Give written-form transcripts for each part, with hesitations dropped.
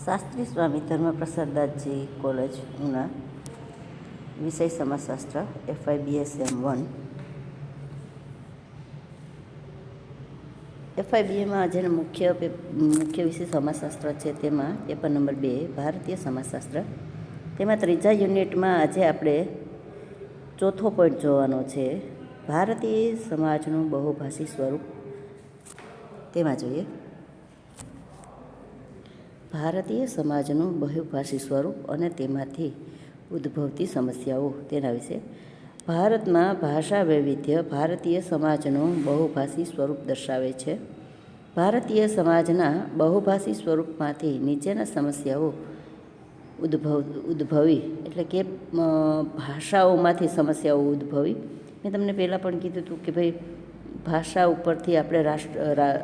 Shastri Swami ધર્મપ્રસાદદાસજી college Una, વિષય સમાજશાસ્ત્ર, FIBSM1. FIBAમાં જેનો મુખ્ય વિષય સમાજશાસ્ત્ર છે, તેમાં પેપર નંબર 2 ભારતીય સમાજશાસ્ત્ર. તેમાં ત્રીજા યુનિટમાં આજે આપણે ચોથો પોઈન્ટ જોવાનો છે, ભારતીય સમાજનું બહુભાષી સ્વરૂપ. તેમાં જોઈએ ભારતીય સમાજનું બહુભાષી સ્વરૂપ અને તેમાંથી ઉદ્ભવતી સમસ્યાઓ. તેના વિશે ભારતમાં ભાષા વૈવિધ્ય ભારતીય સમાજનું બહુભાષી સ્વરૂપ દર્શાવે છે. ભારતીય સમાજના બહુભાષી સ્વરૂપમાંથી નીચેના સમસ્યાઓ ઉદ્ભવી એટલે કે ભાષાઓમાંથી સમસ્યાઓ ઉદ્ભવી. મેં તમને પહેલાં પણ કીધું હતું કે ભાઈ ભાષા ઉપરથી આપણે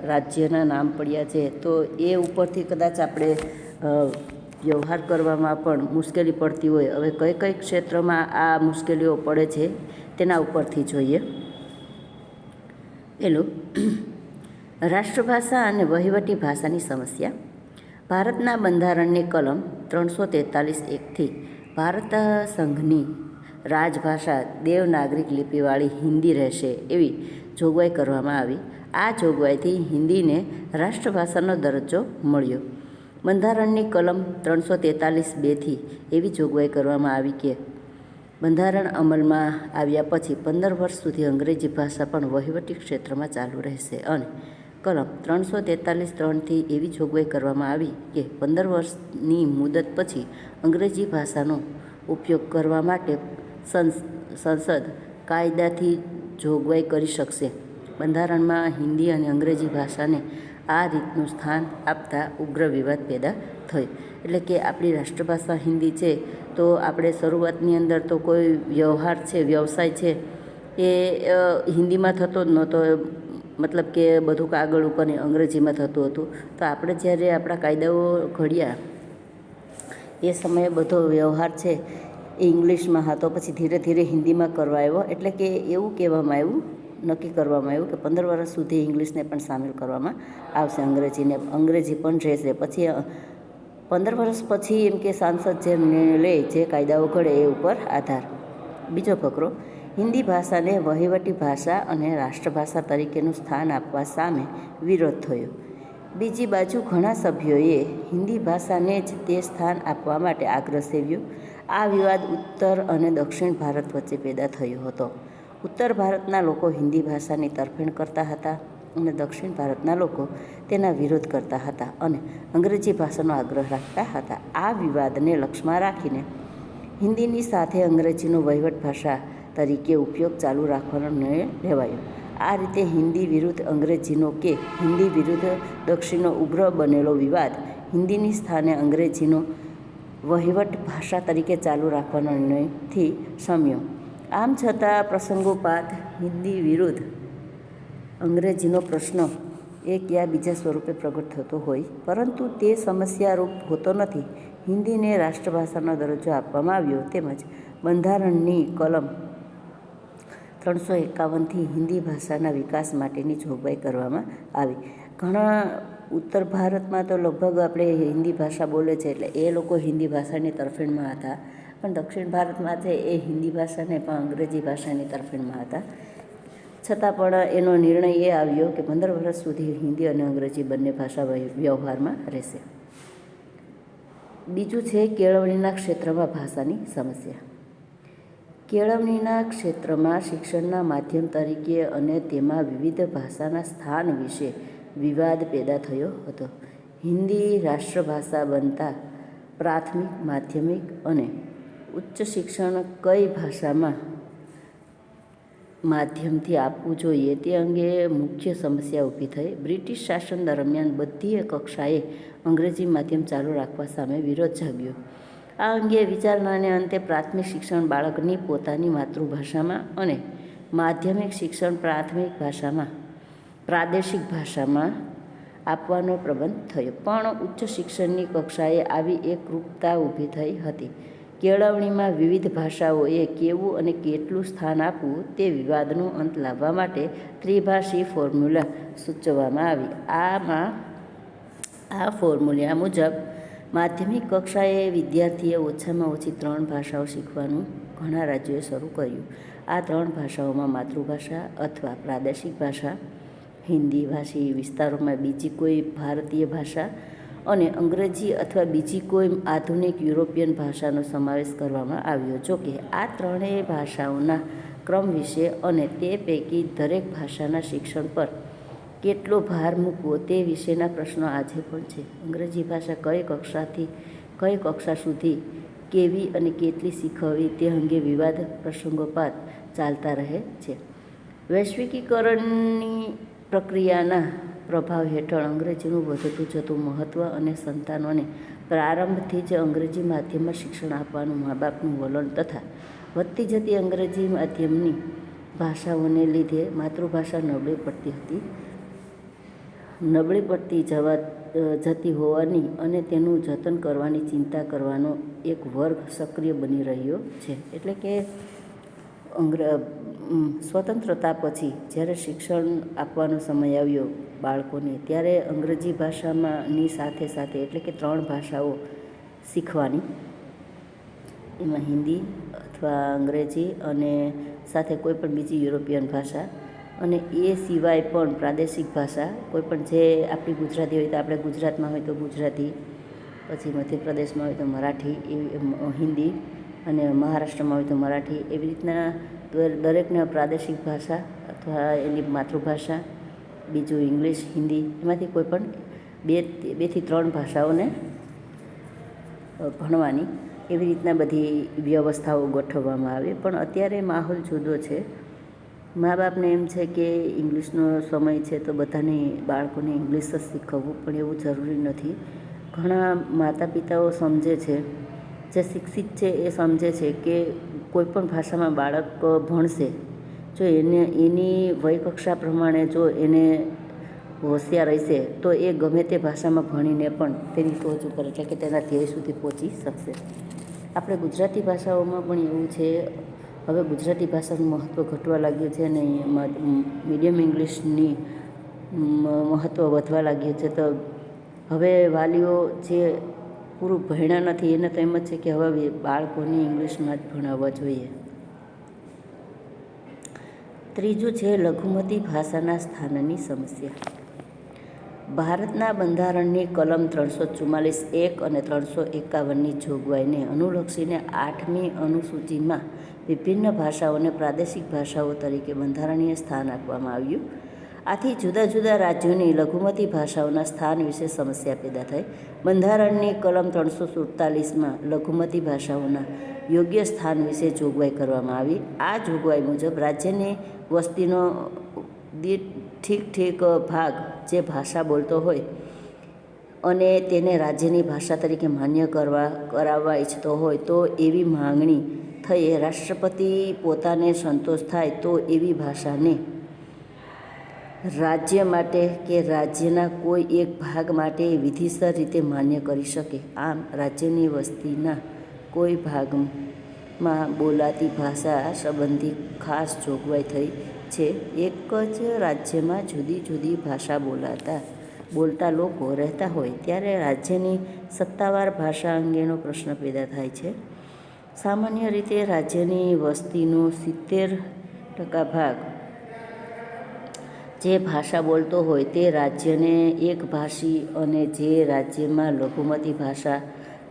રાજ્યના નામ પડ્યા છે, તો એ ઉપરથી કદાચ આપણે વ્યવહાર કરવામાં પણ મુશ્કેલી પડતી હોય. હવે કઈ કઈ ક્ષેત્રમાં આ મુશ્કેલીઓ પડે છે તેના ઉપરથી જોઈએ. પહેલું, રાષ્ટ્રભાષા અને વહીવટી ભાષાની સમસ્યા. ભારતના બંધારણની કલમ 343(1) ભારત સંઘની રાજભાષા દેવનાગરિક લિપિવાળી હિન્દી રહેશે એવી જોગવાઈ કરવામાં આવી. આ જોગવાઈથી હિન્દીને રાષ્ટ્રભાષાનો દરજ્જો મળ્યો. બંધારણની કલમ 343(2) એવી જોગવાઈ કરવામાં આવી કે બંધારણ અમલમાં આવ્યા પછી 15 વર્ષ સુધી અંગ્રેજી ભાષા પણ વહીવટી ક્ષેત્રમાં ચાલુ રહેશે. અને કલમ 343(3) એવી જોગવાઈ કરવામાં આવી કે 15 વર્ષની મુદત પછી અંગ્રેજી ભાષાનો ઉપયોગ કરવા માટે સંસદ કાયદાથી જોગવાઈ કરી શકશે. બંધારણમાં હિન્દી અને અંગ્રેજી ભાષાને આ રીતનું સ્થાન આપતા ઉગ્ર વિવાદ પેદા થયો. એટલે કે આપણી રાષ્ટ્રભાષા હિન્દી છે, તો આપણે શરૂઆતની અંદર તો કોઈ વ્યવહાર છે, વ્યવસાય છે, એ હિન્દીમાં થતો જ નહોતો. મતલબ કે બધું કાગળ ઉપર અંગ્રેજીમાં થતું હતું. તો આપણે જ્યારે આપણા કાયદાઓ ઘડ્યા એ સમયે બધો વ્યવહાર છે એ ઇંગ્લિશમાં હતો. પછી ધીરે ધીરે હિન્દીમાં કરવા આવ્યો. એટલે કે એવું કહેવામાં આવ્યું, નક્કી કરવામાં આવ્યું કે 15 વર્ષ સુધી ઇંગ્લિશને પણ સામેલ કરવામાં આવશે, અંગ્રેજી પણ રહેશે. પછી 15 વર્ષ પછી એમ કે સાંસદ જે નિર્ણય લે, જે કાયદાઓ ઘડે એ ઉપર આધાર. બીજો ફકરો, હિન્દી ભાષાને વહીવટી ભાષા અને રાષ્ટ્રભાષા તરીકેનું સ્થાન આપવા સામે વિરોધ થયો. બીજી બાજુ ઘણા સભ્યોએ હિન્દી ભાષાને જ તે સ્થાન આપવા માટે આગ્રહ સેવ્યો. આ વિવાદ ઉત્તર અને દક્ષિણ ભારત વચ્ચે પેદા થયો હતો. ઉત્તર ભારતના લોકો હિન્દી ભાષાની તરફેણ કરતા હતા અને દક્ષિણ ભારતના લોકો તેના વિરોધ કરતા હતા અને અંગ્રેજી ભાષાનો આગ્રહ રાખતા હતા. આ વિવાદને લક્ષમાં રાખીને હિન્દીની સાથે અંગ્રેજીનો વહીવટ ભાષા તરીકે ઉપયોગ ચાલુ રાખવાનો નિર્ણય લેવાયો. આ રીતે હિન્દી વિરુદ્ધ અંગ્રેજીનો કે હિન્દી વિરુદ્ધ દક્ષિણનો ઉગ્ર બનેલો વિવાદ હિન્દીની સ્થાને અંગ્રેજીનો વહીવટ ભાષા તરીકે ચાલુ રાખવાના નિર્ણયથી શમ્યો. આમ છતાં પ્રસંગોપાત હિન્દી વિરુદ્ધ અંગ્રેજીનો પ્રશ્ન એક યા બીજા સ્વરૂપે પ્રગટ થતો હોય, પરંતુ તે સમસ્યારૂપ હોતો નથી. હિન્દીને રાષ્ટ્રભાષાનો દરજ્જો આપવામાં આવ્યો, તેમજ બંધારણની કલમ 351થી હિન્દી ભાષાના વિકાસ માટેની જોગવાઈ કરવામાં આવી. ઘણા ઉત્તર ભારતમાં તો લગભગ આપણે હિન્દી ભાષા બોલે છે, એટલે એ લોકો હિન્દી ભાષાની તરફેણમાં હતા. પણ દક્ષિણ ભારતમાં છે એ હિન્દી ભાષાને પણ અંગ્રેજી ભાષાની તરફેણમાં હતા. છતાં પણ એનો નિર્ણય એ આવ્યો કે 15 વર્ષ સુધી હિન્દી અને અંગ્રેજી બંને ભાષા વ્યવહારમાં રહેશે. બીજું છે કેળવણીના ક્ષેત્રમાં ભાષાની સમસ્યા. કેળવણીના ક્ષેત્રમાં શિક્ષણના માધ્યમ તરીકે અને તેમાં વિવિધ ભાષાના સ્થાન વિશે વિવાદ પેદા થયો હતો. હિન્દી રાષ્ટ્રભાષા બનતા પ્રાથમિક, માધ્યમિક અને ઉચ્ચ શિક્ષણ કઈ ભાષામાં માધ્યમથી આપવું જોઈએ તે અંગે મુખ્ય સમસ્યા ઊભી થઈ. બ્રિટિશ શાસન દરમિયાન બધી કક્ષાએ અંગ્રેજી માધ્યમ ચાલુ રાખવા સામે વિરોધ જાગ્યો. આ અંગે વિચારણાને અંતે પ્રાથમિક શિક્ષણ બાળકની પોતાની માતૃભાષામાં અને માધ્યમિક શિક્ષણ પ્રાદેશિક ભાષામાં આપવાનો પ્રબંધ થયો. પણ ઉચ્ચ શિક્ષણની કક્ષાએ આવી એકરૂપતા ઊભી થઈ હતી. કેળવણીમાં વિવિધ ભાષાઓએ કેવું અને કેટલું સ્થાન આપવું તે વિવાદનો અંત લાવવા માટે ત્રિભાષી ફોર્મ્યુલા સૂચવવામાં આવી. આ ફોર્મ્યુલા મુજબ માધ્યમિક કક્ષાએ વિદ્યાર્થીએ ઓછામાં ઓછી 3 ભાષાઓ શીખવાનું ઘણા રાજ્યોએ શરૂ કર્યું. આ 3 ભાષાઓમાં માતૃભાષા અથવા પ્રાદેશિક ભાષા, હિન્દી ભાષી વિસ્તારોમાં બીજી કોઈ ભારતીય ભાષા અને અંગ્રેજી અથવા બીજી કોઈ આધુનિક યુરોપિયન ભાષાનો સમાવેશ કરવામાં આવ્યો. જોકે આ ત્રણેય ભાષાઓના ક્રમ વિશે અને તે પૈકી દરેક ભાષાના શિક્ષણ પર કેટલો ભાર મૂકવો તે વિશેના પ્રશ્નો આજે પણ છે. અંગ્રેજી ભાષા કઈ કક્ષા સુધી કેવી અને કેટલી શીખવવી તે અંગે વિવાદ પ્રસંગોપાત ચાલતા રહે છે. વૈશ્વિકીકરણની પ્રક્રિયાના પ્રભાવ હેઠળ અંગ્રેજીનું વધતું જતું મહત્ત્વ અને સંતાનોને પ્રારંભથી જ અંગ્રેજી માધ્યમમાં શિક્ષણ આપવાનું મા બાપનું વલણ તથા વધતી જતી અંગ્રેજી માધ્યમની ભાષાઓને લીધે માતૃભાષા નબળી પડતી જતી હોવાની અને તેનું જતન કરવાની ચિંતા કરવાનો એક વર્ગ સક્રિય બની રહ્યો છે. એટલે કે સ્વતંત્રતા પછી જ્યારે શિક્ષણ આપવાનો સમય આવ્યો બાળકોને, ત્યારે અંગ્રેજી ભાષામાંની સાથે સાથે એટલે કે 3 ભાષાઓ શીખવાની, એમાં હિન્દી અથવા અંગ્રેજી અને સાથે કોઈ પણ બીજી યુરોપિયન ભાષા, અને એ સિવાય પણ પ્રાદેશિક ભાષા કોઈ પણ જે આપણી ગુજરાતી હોય તો આપણે ગુજરાતમાં હોય તો ગુજરાતી, પછી મધ્યપ્રદેશમાં હોય તો મરાઠી, હિન્દી, અને મહારાષ્ટ્રમાં હોય તો મરાઠી, એવી રીતના દરેકને પ્રાદેશિક ભાષા અથવા એની માતૃભાષા, બીજું ઇંગ્લિશ, હિન્દી, એમાંથી કોઈ પણ 2 થી 3 ભાષાઓને ભણવાની, એવી રીતના બધી વ્યવસ્થાઓ ગોઠવવામાં આવે. પણ અત્યારે માહોલ જુદો છે. મા બાપને એમ છે કે ઇંગ્લિશનો સમય છે તો બધાને બાળકોને ઇંગ્લિશ જ શીખવવું, પણ એવું જરૂરી નથી. ઘણા માતા પિતાઓ સમજે છે, જે શિક્ષિત છે એ સમજે છે કે કોઈ પણ ભાષામાં બાળક ભણશે, જો એની વયકક્ષા પ્રમાણે જો એને હોશિયાર રહેશે તો એ ગમે તે ભાષામાં ભણીને પણ તેની ટોચ ઉપર એટલે કે તેના ધ્યેય સુધી પહોંચી શકશે. આપણે ગુજરાતી ભાષાઓમાં પણ એવું છે. હવે ગુજરાતી ભાષાનું મહત્ત્વ ઘટવા લાગ્યું છે અને મીડિયમ ઇંગ્લિશની મહત્ત્વ વધવા લાગ્યું છે. તો હવે વાલીઓ જે પૂરું ભણ્યા નથી એને તો એમ જ છે કે હવે બાળકોને ઇંગ્લિશમાં જ ભણાવવા જોઈએ. ત્રીજું છે લઘુમતી ભાષાના સ્થાનની સમસ્યા. ભારતના બંધારણની કલમ 344(1) અને 351ની જોગવાઈને અનુલક્ષીને 8મી અનુસૂચિમાં વિભિન્ન ભાષાઓને પ્રાદેશિક ભાષાઓ તરીકે બંધારણીય સ્થાન આપવામાં આવ્યું. આથી જુદા જુદા રાજ્યોની લઘુમતી ભાષાઓના સ્થાન વિશે સમસ્યા પેદા થઈ. બંધારણની કલમ 347માં લઘુમતી ભાષાઓના યોગ્ય સ્થાન વિશે જોગવાઈ કરવામાં આવી. આ જોગવાઈ મુજબ રાજ્યની વસ્તીનો ઠીક ભાગ જે ભાષા બોલતો હોય અને તેને રાજ્યની ભાષા તરીકે માન્ય કરાવવા ઈચ્છતો હોય તો એવી માંગણી થઈ રાષ્ટ્રપતિ પોતાને સંતોષ થાય તો એવી ભાષાને રાજ્ય માટે કે રાજ્યના કોઈ એક ભાગ માટે વિધિસર રીતે માન્ય કરી શકે. આમ રાજ્યની વસ્તીના કોઈ ભાગમાં બોલાતી ભાષા સંબંધી ખાસ જોગવાઈ થઈ છે. એક જ રાજ્યમાં જુદી જુદી ભાષા બોલતા લોકો રહેતા હોય ત્યારે રાજ્યની સત્તાવાર ભાષા અંગેનો પ્રશ્ન પેદા થાય છે. સામાન્ય રીતે રાજ્યની વસ્તીનો 70% ભાગ જે ભાષા બોલતો હોય તે રાજ્યને એકભાષી, અને જે રાજ્યમાં લઘુમતી ભાષા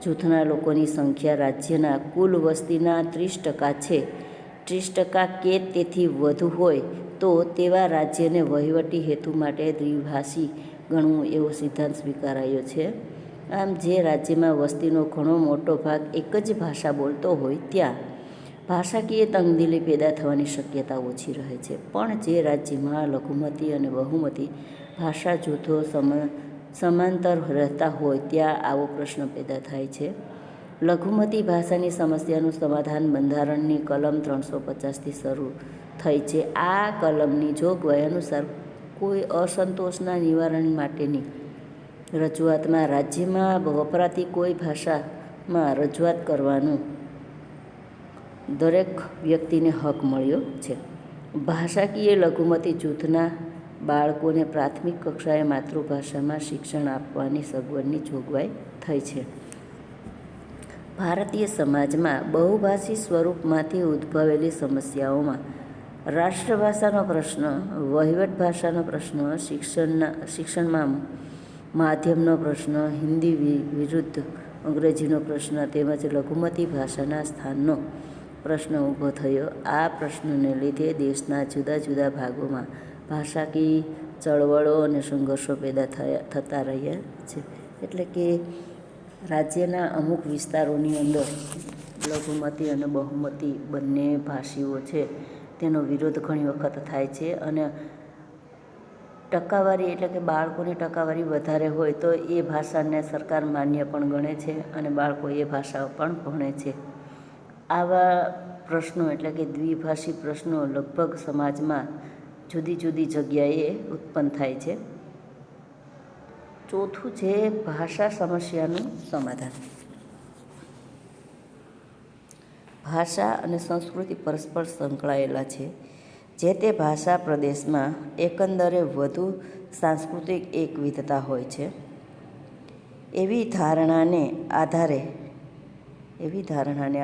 જૂથના લોકોની સંખ્યા રાજ્યના કુલ વસ્તીના 30% છે, 30% કે તેથી વધુ હોય તો તેવા રાજ્યને વહીવટી હેતુ માટે દ્વિભાષી ગણવું એવો સિદ્ધાંત સ્વીકારાયો છે. આમ જે રાજ્યમાં વસ્તીનો ઘણો મોટો ભાગ એક જ ભાષા બોલતો હોય ત્યાં ભાષાકીય તંગદિલી પેદા થવાની શક્યતા ઓછી રહે છે. પણ જે રાજ્યમાં લઘુમતી અને બહુમતી ભાષા જૂથો સમાંતર રહેતા હોય ત્યાં આવો પ્રશ્ન પેદા થાય છે. લઘુમતી ભાષાની સમસ્યાનું સમાધાન બંધારણની કલમ 350થી શરૂ થઈ છે. આ કલમની જોગવાઈ અનુસાર કોઈ અસંતોષના નિવારણ માટેની રજૂઆતમાં રાજ્યમાં વપરાતી કોઈ ભાષામાં રજૂઆત કરવાનો દરેક વ્યક્તિને હક મળ્યો છે. ભાષાકીય લઘુમતી જૂથના બાળકોને પ્રાથમિક કક્ષાએ માતૃભાષામાં શિક્ષણ આપવાની સગવડની જોગવાઈ થઈ છે. ભારતીય સમાજમાં બહુભાષી સ્વરૂપમાંથી ઉદ્ભવેલી સમસ્યાઓમાં રાષ્ટ્રભાષાનો પ્રશ્ન, વહીવટ ભાષાનો પ્રશ્ન, શિક્ષણમાં માધ્યમનો પ્રશ્ન, હિન્દી વિરુદ્ધ અંગ્રેજીનો પ્રશ્ન તેમજ લઘુમતી ભાષાના સ્થાનનો પ્રશ્ન ઊભો થયો. આ પ્રશ્નને લીધે દેશના જુદા જુદા ભાગોમાં ભાષાકીય ચળવળો અને સંઘર્ષો પેદા થતા રહ્યા છે. એટલે કે રાજ્યના અમુક વિસ્તારોની અંદર લઘુમતી અને બહુમતી બંને ભાષીઓ છે તેનો વિરોધ ઘણી વખત થાય છે. અને ટકાવારી એટલે કે બાળકોની ટકાવારી વધારે હોય તો એ ભાષાને સરકાર માન્ય પણ ગણે છે અને બાળકો એ ભાષાઓ પણ ભણે છે. આવા પ્રશ્નો એટલે કે દ્વિભાષી પ્રશ્નો લગભગ સમાજમાં જુદી જુદી જગ્યાએ ઉત્પન્ન થાય છે. ચોથું છે ભાષા સમસ્યાનું સમાધાન. ભાષા અને સંસ્કૃતિ પરસ્પર સંકળાયેલા છે. જે તે ભાષા પ્રદેશમાં એકંદરે વધુ સાંસ્કૃતિક એકવિધતા હોય છે. એવી ધારણાને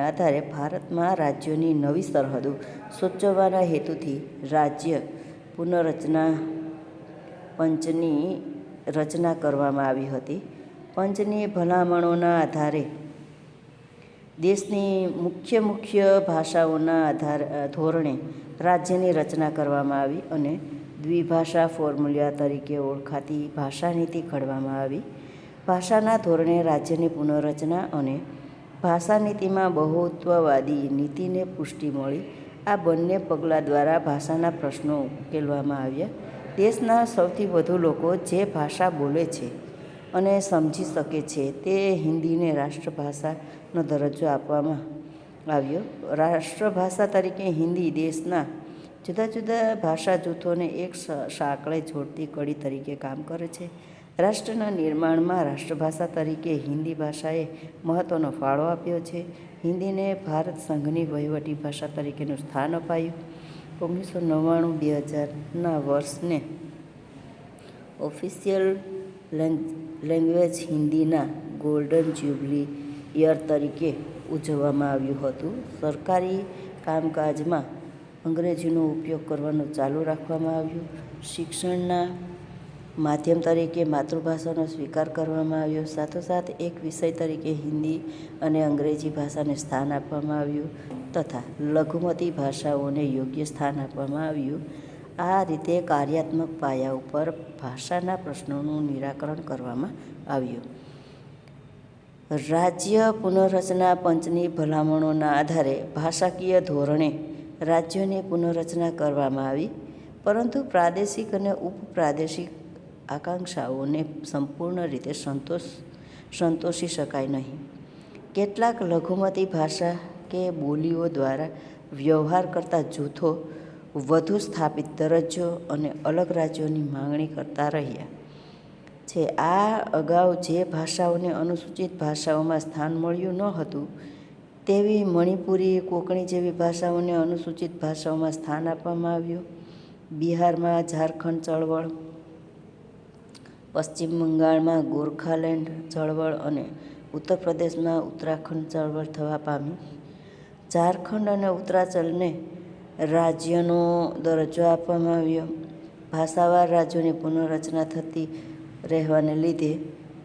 આધારે ભારતમાં રાજ્યોની નવી સરહદો સૂચવવાના હેતુથી રાજ્ય પુનર્રચના પંચની રચના કરવામાં આવી હતી. પંચની ભલામણોના આધારે દેશની મુખ્ય ભાષાઓના ધોરણે રાજ્યની રચના કરવામાં આવી અને દ્વિભાષા ફોર્મ્યુલા તરીકે ઓળખાતી ભાષા નીતિ ઘડવામાં આવી. ભાષાના ધોરણે રાજ્યની પુનર્રચના અને ભાષા નીતિમાં બહુત્વવાદી નીતિને પુષ્ટિ મળી. આ બંને પગલાં દ્વારા ભાષાના પ્રશ્નો ઉકેલવામાં આવ્યા. દેશના સૌથી વધુ લોકો જે ભાષા બોલે છે અને સમજી શકે છે તે હિન્દીને રાષ્ટ્રભાષાનો દરજ્જો આપવામાં આવ્યો. રાષ્ટ્રભાષા તરીકે હિન્દી દેશના જુદા જુદા ભાષા જૂથોને એક સાંકળે જોડતી કડી તરીકે કામ કરે છે. રાષ્ટ્રના નિર્માણમાં રાષ્ટ્રભાષા તરીકે હિન્દી ભાષાએ મહત્ત્વનો ફાળો આપ્યો છે. હિન્દીને ભારત સંઘની વહીવટી ભાષા તરીકેનું સ્થાન અપાયું. 1999-2000ના વર્ષને ઓફિશિયલ લેંગ્વેજ હિન્દીના ગોલ્ડન જ્યુબલી યર તરીકે ઉજવવામાં આવ્યું હતું. સરકારી કામકાજમાં અંગ્રેજીનો ઉપયોગ કરવાનું ચાલુ રાખવામાં આવ્યું. શિક્ષણના માધ્યમ તરીકે માતૃભાષાનો સ્વીકાર કરવામાં આવ્યો. સાથોસાથ એક વિષય તરીકે હિન્દી અને અંગ્રેજી ભાષાને સ્થાન આપવામાં આવ્યું તથા લઘુમતી ભાષાઓને યોગ્ય સ્થાન આપવામાં આવ્યું. આ રીતે કાર્યાત્મક પાયા ઉપર ભાષાના પ્રશ્નોનું નિરાકરણ કરવામાં આવ્યું. રાજ્ય પુનર્રચના પંચની ભલામણોના આધારે ભાષાકીય ધોરણે રાજ્યોની પુનર્રચના કરવામાં આવી, પરંતુ પ્રાદેશિક અને ઉપપ્રાદેશિક આકાંક્ષાઓને સંપૂર્ણ રીતે સંતોષી શકાય નહીં. કેટલાક લઘુમતી ભાષા કે બોલીઓ દ્વારા વ્યવહાર કરતા જૂથો વધુ સ્થાપિત દરજ્જો અને અલગ રાજ્યોની માંગણી કરતા રહ્યા છે. આ અગાઉ જે ભાષાઓને અનુસૂચિત ભાષાઓમાં સ્થાન મળ્યું ન હતું તેવી મણિપુરી, કોંકણી જેવી ભાષાઓને અનુસૂચિત ભાષાઓમાં સ્થાન આપવામાં આવ્યું. બિહારમાં ઝારખંડ ચળવળ, પશ્ચિમ બંગાળમાં ગોરખાલેન્ડ ચળવળ અને ઉત્તર પ્રદેશમાં ઉત્તરાખંડ ચળવળ થવા પામી. ઝારખંડ અને ઉત્તરાંચલને રાજ્યનો દરજ્જો આપવામાં આવ્યો. ભાષાવાર રાજ્યોની પુનર્રચના થતી રહેવાને લીધે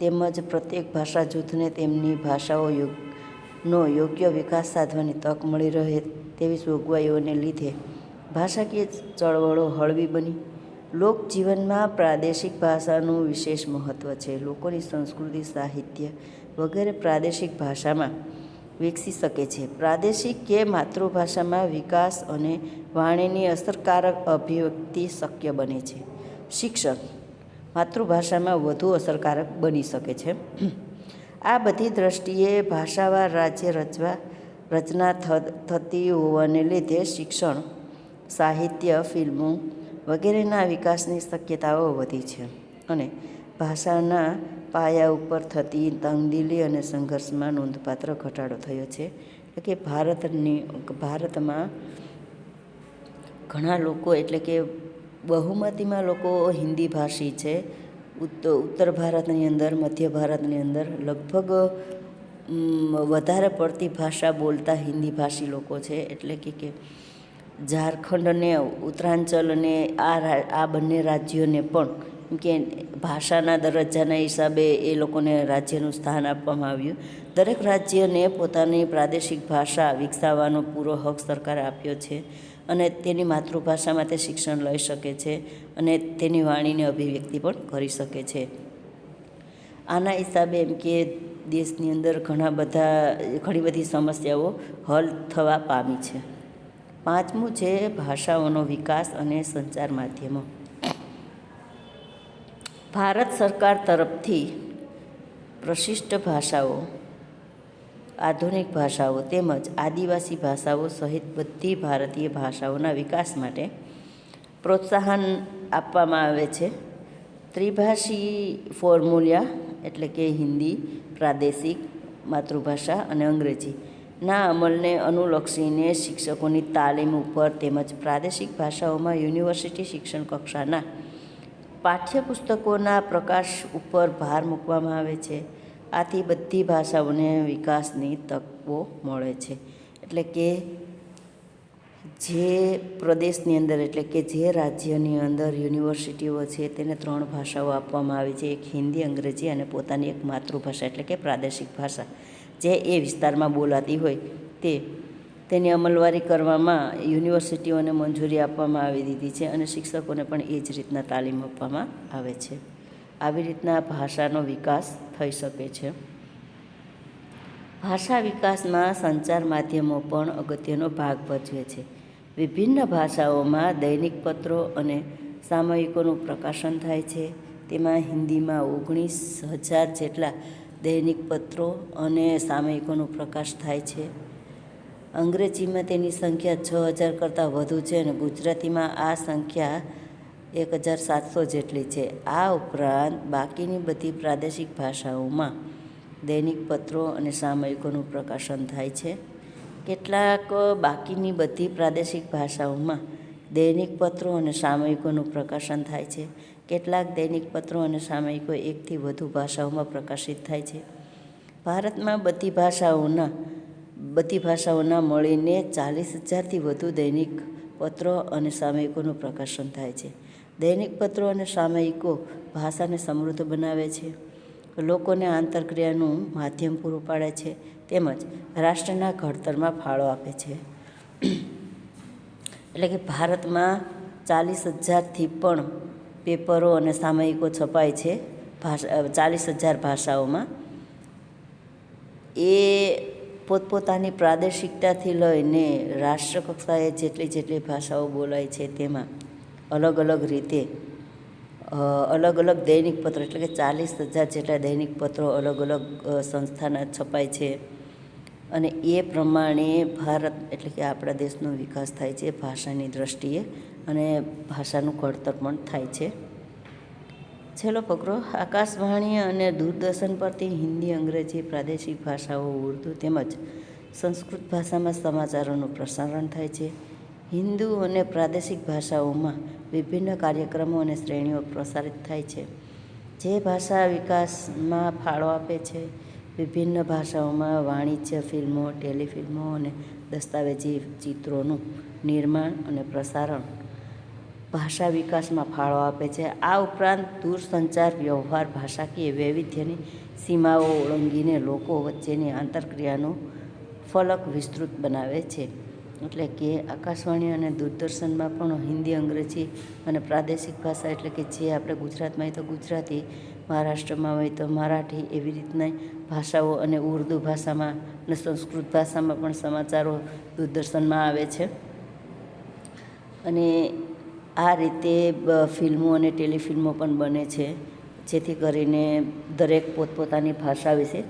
તેમજ પ્રત્યેક ભાષા જૂથને તેમની ભાષાઓનો યોગ્ય વિકાસ સાધવાની તક મળી રહે તેવી જોગવાઈઓને લીધે ભાષાકીય ચળવળો હળવી બની. લોકજીવનમાં પ્રાદેશિક ભાષાનું વિશેષ મહત્ત્વ છે. લોકોની સંસ્કૃતિ, સાહિત્ય વગેરે પ્રાદેશિક ભાષામાં વિકસી શકે છે. પ્રાદેશિક કે માતૃભાષામાં વિકાસ અને વાણીની અસરકારક અભિવ્યક્તિ શક્ય બને છે. શિક્ષણ માતૃભાષામાં વધુ અસરકારક બની શકે છે. આ બધી દ્રષ્ટિએ ભાષાવાર રાજ્ય રચના થતી હોવાને લીધે શિક્ષણ, સાહિત્ય, ફિલ્મો વગેરેના વિકાસની શક્યતાઓ વધી છે અને ભાષાના પાયા ઉપર થતી તંગદિલી અને સંઘર્ષમાં નોંધપાત્ર ઘટાડો થયો છે. એટલે કે ભારતમાં ઘણા લોકો એટલે કે બહુમતીમાં લોકો હિન્દી ભાષી છે. ઉત્તર ભારતની અંદર, મધ્ય ભારતની અંદર લગભગ વધારે પડતી ભાષા બોલતા હિન્દી ભાષી લોકો છે. એટલે કે ઝારખંડ અને ઉત્તરાંચલ અને આ બંને રાજ્યોને પણ કે ભાષાના દરજ્જાના હિસાબે એ લોકોને રાજ્યનું સ્થાન આપવામાં આવ્યું. દરેક રાજ્યને પોતાની પ્રાદેશિક ભાષા વિકસાવવાનો પૂરો હક સરકારે આપ્યો છે અને તેની માતૃભાષામાં તે શિક્ષણ લઈ શકે છે અને તેની વાણીની અભિવ્યક્તિ પણ કરી શકે છે. આના હિસાબે એમ કે દેશની અંદર ઘણી બધી સમસ્યાઓ હલ થવા પામી છે. પાંચમું છે ભાષાઓનો વિકાસ અને સંચાર માધ્યમો. ભારત સરકાર તરફથી પ્રશિષ્ટ ભાષાઓ, આધુનિક ભાષાઓ તેમજ આદિવાસી ભાષાઓ સહિત બધી ભારતીય ભાષાઓના વિકાસ માટે પ્રોત્સાહન આપવામાં આવે છે. ત્રિભાષી ફોર્મ્યુલા એટલે કે હિન્દી, પ્રાદેશિક માતૃભાષા અને અંગ્રેજીના અમલને અનુલક્ષીને શિક્ષકોની તાલીમ ઉપર તેમજ પ્રાદેશિક ભાષાઓમાં યુનિવર્સિટી શિક્ષણ કક્ષાના પાઠ્યપુસ્તકોના પ્રકાશ ઉપર ભાર મૂકવામાં આવે છે. આથી બધી ભાષાઓને વિકાસની તકો મળે છે. એટલે કે જે પ્રદેશની અંદર એટલે કે જે રાજ્યની અંદર યુનિવર્સિટીઓ છે તેને 3 ભાષાઓ આપવામાં આવી છે. એક હિન્દી, અંગ્રેજી અને પોતાની એક માતૃભાષા એટલે કે પ્રાદેશિક ભાષા જે એ વિસ્તારમાં બોલાતી હોય તેની અમલવારી કરવામાં યુનિવર્સિટીઓને મંજૂરી આપવામાં આવી દીધી છે અને શિક્ષકોને પણ એ જ રીતના તાલીમ આપવામાં આવે છે. આવી રીતના ભાષાનો વિકાસ થઈ શકે છે. ભાષા વિકાસમાં સંચાર માધ્યમો પણ અગત્યનો ભાગ ભજવે છે. વિભિન્ન ભાષાઓમાં દૈનિક પત્રો અને સામયિકોનું પ્રકાશન થાય છે. તેમાં હિન્દીમાં 19,000 જેટલા દૈનિક પત્રો અને સામયિકોનો પ્રકાશ થાય છે. અંગ્રેજીમાં તેની સંખ્યા 6,000 કરતાં વધુ છે અને ગુજરાતીમાં આ સંખ્યા 1,700 જેટલી છે. આ ઉપરાંત બાકીની બધી પ્રાદેશિક ભાષાઓમાં દૈનિક પત્રો અને સામયિકોનું પ્રકાશન થાય છે. કેટલાક બાકીની બધી પ્રાદેશિક ભાષાઓમાં દૈનિક પત્રો અને સામયિકોનું પ્રકાશન થાય છે. કેટલાક દૈનિક પત્રો અને સામયિકો એકથી વધુ ભાષાઓમાં પ્રકાશિત થાય છે. ભારતમાં બધી ભાષાઓના મળીને 40,000થી વધુ દૈનિક પત્રો અને સામયિકોનું પ્રકાશન થાય છે. દૈનિક પત્રો અને સામયિકો ભાષાને સમૃદ્ધ બનાવે છે, લોકોને આંતરક્રિયાનું માધ્યમ પૂરું પાડે છે તેમજ રાષ્ટ્રના ઘડતરમાં ફાળો આપે છે. એટલે કે ભારતમાં 40,000થી પણ પેપરો અને સામયિકો છપાય છે 40,000 ભાષાઓમાં. એ પોતપોતાની પ્રાદેશિકતાથી લઈને રાષ્ટ્રકક્ષાએ જેટલી ભાષાઓ બોલાય છે તેમાં અલગ અલગ રીતે અલગ અલગ દૈનિક પત્રો એટલે કે 40,000 જેટલા દૈનિક પત્રો અલગ અલગ સંસ્થાના છપાય છે અને એ પ્રમાણે ભારત એટલે કે આપણા દેશનો વિકાસ થાય છે ભાષાની દ્રષ્ટિએ અને ભાષાનું ઘડતર પણ થાય છે. છેલ્લો ફકરો. આકાશવાણી અને દૂરદર્શન પરથી હિન્દી, અંગ્રેજી, પ્રાદેશિક ભાષાઓ, ઉર્દૂ તેમજ સંસ્કૃત ભાષામાં સમાચારોનું પ્રસારણ થાય છે. હિન્દુ અને પ્રાદેશિક ભાષાઓમાં વિભિન્ન કાર્યક્રમો અને શ્રેણીઓ પ્રસારિત થાય છે જે ભાષા વિકાસમાં ફાળો આપે છે. વિભિન્ન ભાષાઓમાં વાણિજ્ય ફિલ્મો, ટેલિફિલ્મો અને દસ્તાવેજી ચિત્રોનું નિર્માણ અને પ્રસારણ ભાષા વિકાસમાં ફાળો આપે છે. આ ઉપરાંત દૂરસંચાર વ્યવહાર ભાષાકીય વૈવિધ્યની સીમાઓ ઓળંગીને લોકો વચ્ચેની આંતરક્રિયાનું ફલક વિસ્તૃત બનાવે છે. એટલે કે આકાશવાણી અને દૂરદર્શનમાં પણ હિન્દી, અંગ્રેજી અને પ્રાદેશિક ભાષા એટલે કે જે આપણે ગુજરાતમાં હોય તો ગુજરાતી, મહારાષ્ટ્રમાં હોય તો મરાઠી, એવી રીતના ભાષાઓ અને ઉર્દૂ ભાષામાં અને સંસ્કૃત ભાષામાં પણ સમાચારો દૂરદર્શનમાં આવે છે. અને આ રીતે ફિલ્મો અને ટેલિફિલ્મો પણ બને છે જેથી કરીને દરેક પોતપોતાની ભાષા વિશે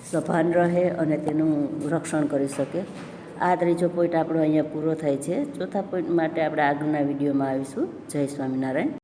સભાન રહે અને તેનું રક્ષણ કરી શકે. આ ત્રીજો પોઈન્ટ આપણો અહીંયા પૂરો થાય છે. ચોથા પોઈન્ટ માટે આપણે આગળના વિડીયોમાં આવીશું. જય સ્વામિનારાયણ.